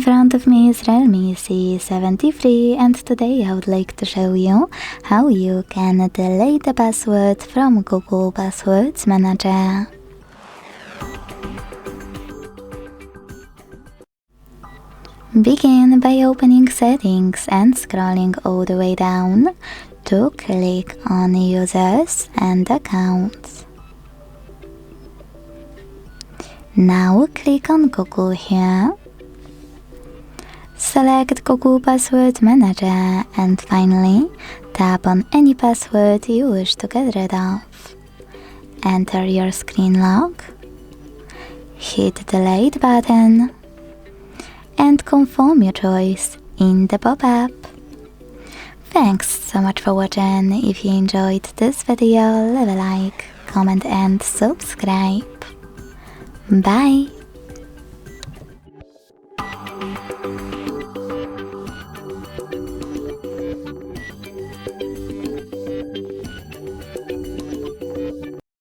In front of me is REALME C73, and today I would like to show you how you can delete the password from Google Passwords Manager. Begin by opening Settings and scrolling all the way down to click on Users and Accounts. Now click on Google here. Select Google Password Manager and finally tap on any password you wish to get rid of. Enter your screen lock, hit the Delete button and confirm your choice in the pop-up. Thanks so much for watching. If you enjoyed this video, leave a like, comment and subscribe. Bye!